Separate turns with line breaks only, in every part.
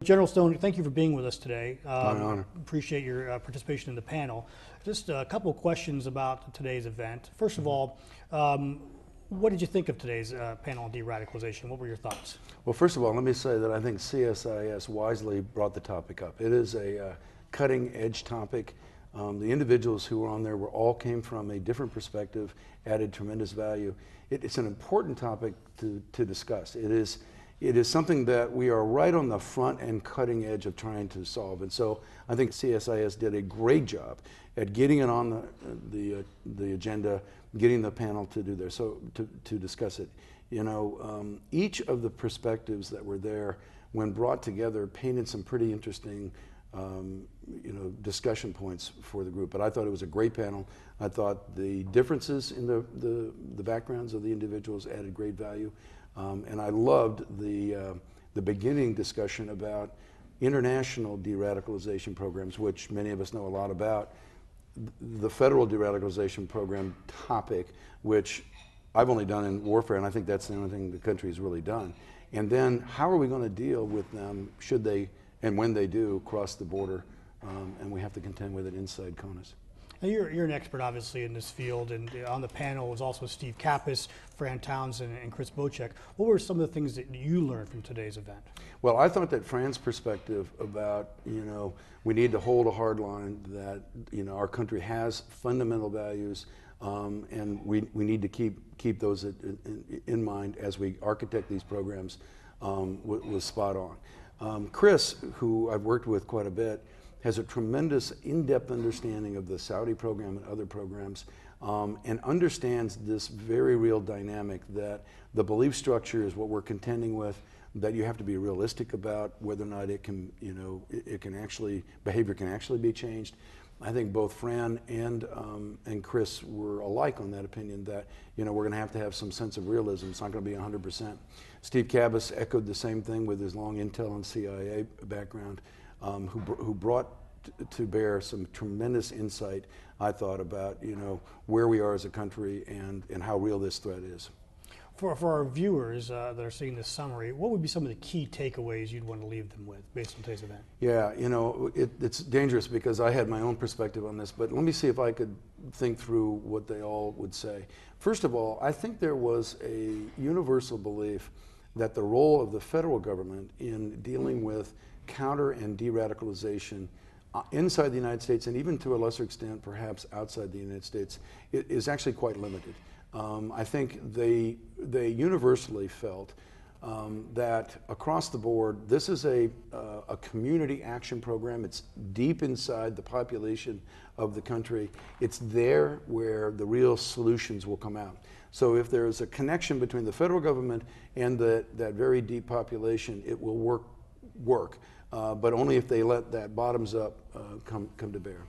General Stone, thank you for being with us today.
My honor.
Appreciate your participation in the panel. Just a couple of questions about today's event. First of all, what did you think of today's panel on de-radicalization? What were your thoughts?
Well, first of all, let me say that I think CSIS wisely brought the topic up. It is a cutting edge topic. The individuals who were on there all came from a different perspective, added tremendous value. It's an important topic to discuss. It is something that we are right on the front and cutting edge of trying to solve. And so I think CSIS did a great job at getting it on the agenda, getting the panel to do there, so to discuss it. You know, each of the perspectives that were there, when brought together, painted some pretty interesting discussion points for the group. But I thought it was a great panel. I thought the differences in the backgrounds of the individuals added great value. And I loved the beginning discussion about international de-radicalization programs, which many of us know a lot about. The federal de-radicalization program topic, which I've only done in warfare, and I think that's the only thing the country has really done. And then how are we going to deal with them should they, and when they do, cross the border, and we have to contend with it inside CONUS.
Now you're an expert, obviously, in this field, and on the panel was also Steve Kappas, Fran Townsend, and Chris Bocek. What were some of the things that you learned from today's event? Well,
I thought that Fran's perspective about, we need to hold a hard line, that, our country has fundamental values, and we need to keep those in mind as we architect these programs, was spot on. Chris, who I've worked with quite a bit, has a tremendous in-depth understanding of the Saudi program and other programs, and understands this very real dynamic that the belief structure is what we're contending with, that you have to be realistic about whether or not it can, behavior can actually be changed. I think both Fran and Chris were alike on that opinion that, we're going to have some sense of realism. It's not going to be 100%. Steve Kappas echoed the same thing with his long intel and CIA background, who brought to bear some tremendous insight, I thought, about where we are as a country and how real this threat is.
For our viewers that are seeing this summary, what would be some of the key takeaways you'd want to leave them with based on today's event?
Yeah, it's dangerous because I had my own perspective on this, but let me see if I could think through what they all would say. First of all, I think there was a universal belief that the role of the federal government in dealing with counter and de-radicalization inside the United States, and even to a lesser extent perhaps outside the United States, is actually quite limited. I think they universally felt that across the board, this is a community action program. It's deep inside the population of the country. It's there where the real solutions will come out. So if there is a connection between the federal government and that very deep population, it will work. But only if they let that bottoms up come to bear.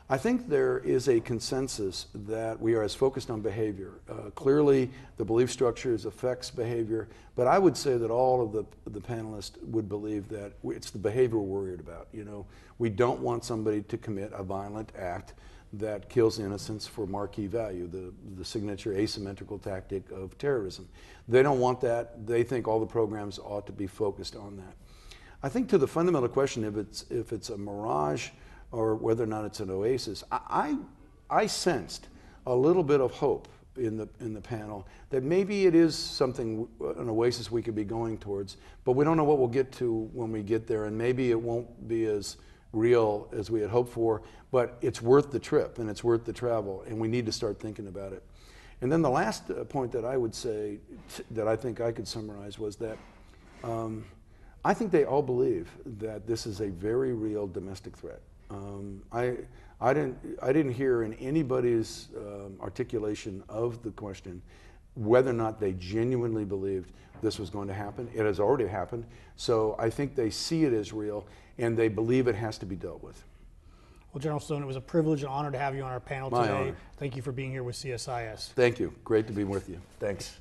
I think there is a consensus that we are as focused on behavior. Clearly, the belief structures affects behavior, but I would say that all of the panelists would believe that it's the behavior we're worried about. We don't want somebody to commit a violent act that kills innocents for marquee value, the signature asymmetrical tactic of terrorism. They don't want that. They think all the programs ought to be focused on that. I think to the fundamental question, if it's a mirage or whether or not it's an oasis, I sensed a little bit of hope in the panel that maybe it is something, an oasis we could be going towards, but we don't know what we'll get to when we get there, and maybe it won't be as real as we had hoped for, but it's worth the trip and it's worth the travel, and we need to start thinking about it. And then the last point that I would say that I think I could summarize was that I think they all believe that this is a very real domestic threat. I didn't hear in anybody's articulation of the question whether or not they genuinely believed this was going to happen. It has already happened, so I think they see it as real and they believe it has to be dealt with.
Well, General Stone, it was a privilege and honor to have you on our panel today.
My honor.
Thank you for being here with CSIS.
Thank you. Great to be with you. Thanks.